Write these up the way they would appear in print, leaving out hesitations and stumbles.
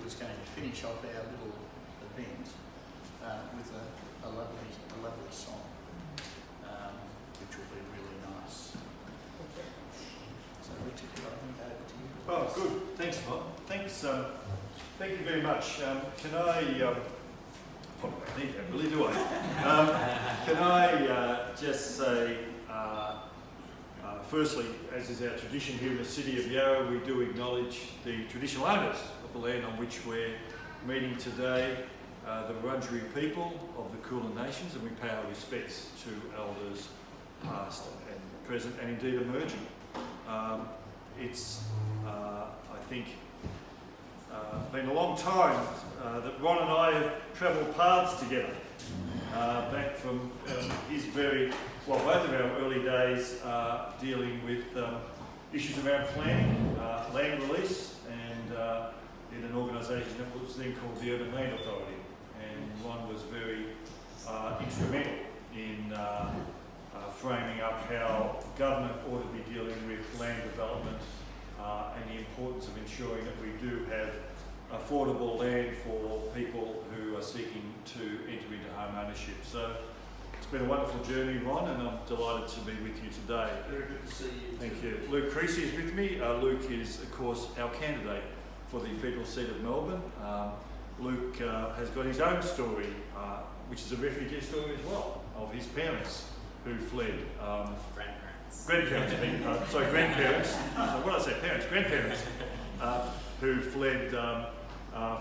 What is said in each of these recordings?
was going to finish off our little event with a lovely song, which will be really nice. So Richard, I think over to you. Oh, good. Thanks, Hon. Thanks. Thank you very much. Can I? I need that, really, do I? Can I just say, firstly, as is our tradition here in the city of Yarra, we do acknowledge the traditional owners of the land on which we're meeting today, the Wurundjeri people of the Kulin Nations, and we pay our respects to elders past and present and indeed emerging. It's, I think, been a long time that Ron and I have travelled paths together, back from his both of our early days dealing with issues around planning, land release, and in an organisation that was then called the Urban Land Authority. And Ron was very instrumental in framing up how government ought to be dealing with land development and the importance of ensuring that we do have affordable land for people who are seeking to enter into home ownership. So it's been a wonderful journey, Ron, and I'm delighted to be with you today. Very good to see you. Thank you. Luke Creasy is with me. Luke is, of course, our candidate for the federal seat of Melbourne. Luke has got his own story, which is a refugee story as well, of his parents who fled. Grandparents. Grandparents. So what did I say? Parents. Grandparents who fled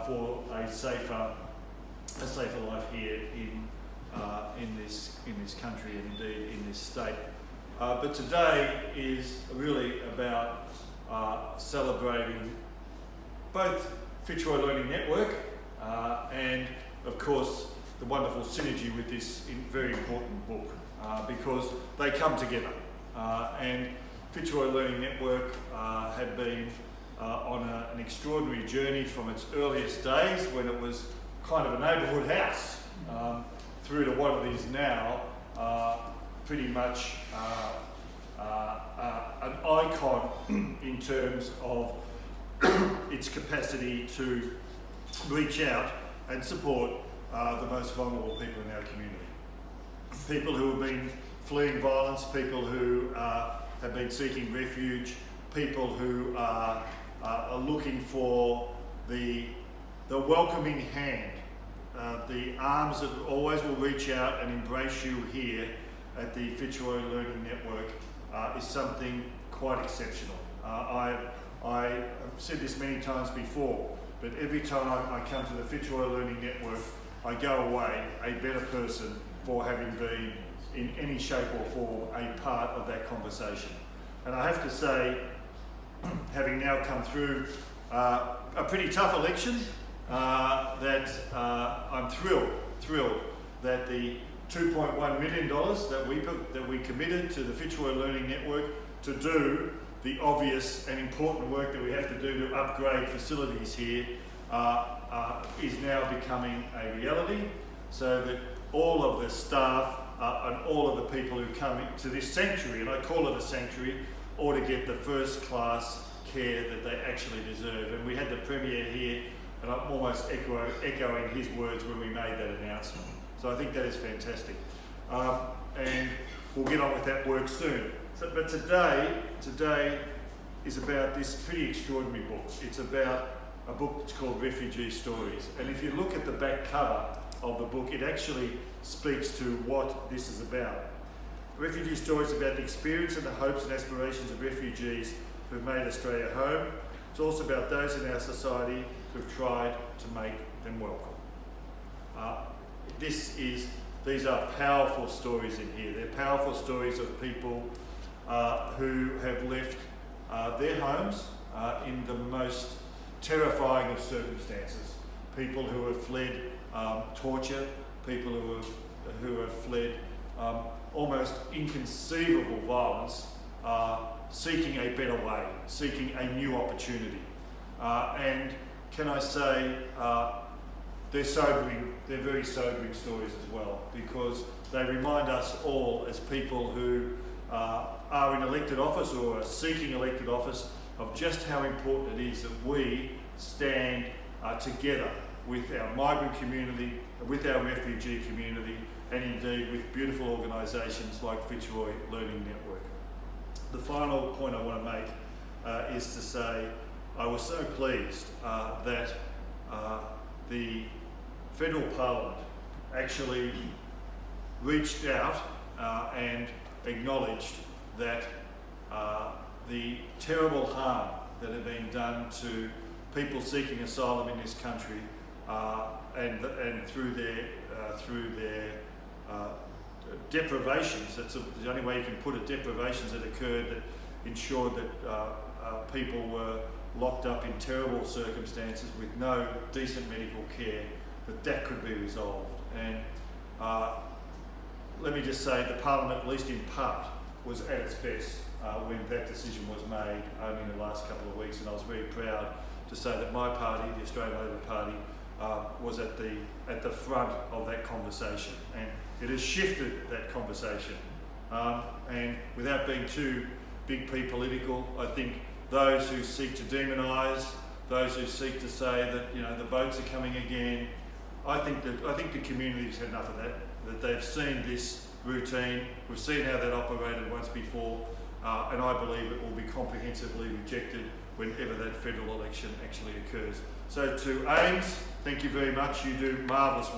for a safer life here in this country and indeed in this state. But today is really about celebrating both Fitzroy Learning Network and, of course, the wonderful synergy with this very important book because they come together. And Fitzroy Learning Network had been on an extraordinary journey from its earliest days when it was kind of a neighbourhood house through to what it is now, pretty much an icon in terms of its capacity to reach out and support the most vulnerable people in our community. People who have been fleeing violence, people who have been seeking refuge, people who are looking for the welcoming hand, the arms that always will reach out and embrace you here at the Fitzroy Learning Network is something quite exceptional. I've said this many times before, but every time I come to the Fitzroy Learning Network, I go away a better person for having been in any shape or form a part of that conversation. And I have to say, having now come through a pretty tough election, that I'm thrilled that the $2.1 million that we committed to the Fitzroy Learning Network to do the obvious and important work that we have to do to upgrade facilities here is now becoming a reality, so that all of the staff and all of the people who come to this sanctuary, and I call it a sanctuary, ought to get the first class care that they actually deserve. And we had the Premier here, and I'm almost echoing his words when we made that announcement. So I think that is fantastic. And we'll get on with that work soon. But today is about this pretty extraordinary book. It's about a book that's called Refugee Stories. And if you look at the back cover of the book, it actually speaks to what this is about. Refugee Stories is about the experience and the hopes and aspirations of refugees who've made Australia home. It's also about those in our society who've tried to make them welcome. These are powerful stories in here. They're powerful stories of people who have left their homes in the most terrifying of circumstances. People who have fled torture, people who have fled almost inconceivable violence, seeking a better way, seeking a new opportunity. And can I say, they're very sobering stories as well, because they remind us all as people who are in elected office or are seeking elected office of just how important it is that we stand together with our migrant community, with our refugee community, and indeed with beautiful organisations like Fitzroy Learning Network. The final point I want to make is to say I was so pleased that the Federal Parliament actually reached out and acknowledged that the terrible harm that had been done to people seeking asylum in this country and through their deprivations, that's the only way you can put it, deprivations that occurred that ensured that people were locked up in terrible circumstances with no decent medical care, that could be resolved. And let me just say the Parliament, at least in part, was at its best when that decision was made only in the last couple of weeks, and I was very proud to say that my party, the Australian Labor Party, was at the front of that conversation, and it has shifted that conversation. And without being too big P political, I think those who seek to demonise, those who seek to say that the boats are coming again, I think the community's had enough of that they've seen this routine, we've seen how that operated once before, and I believe it will be comprehensively rejected whenever that federal election actually occurs. So to AIMS, thank you very much. You do marvellous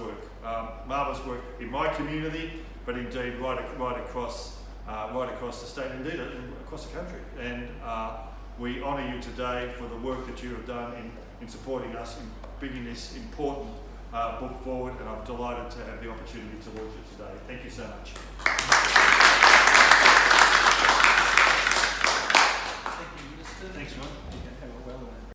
work in my community, but indeed right across the state, indeed across the country. And we honour you today for the work that you have done in supporting us in bringing this important book forward, and I'm delighted to have the opportunity to launch it today. Thank you so much. Thank you, Minister. Thanks, Ron.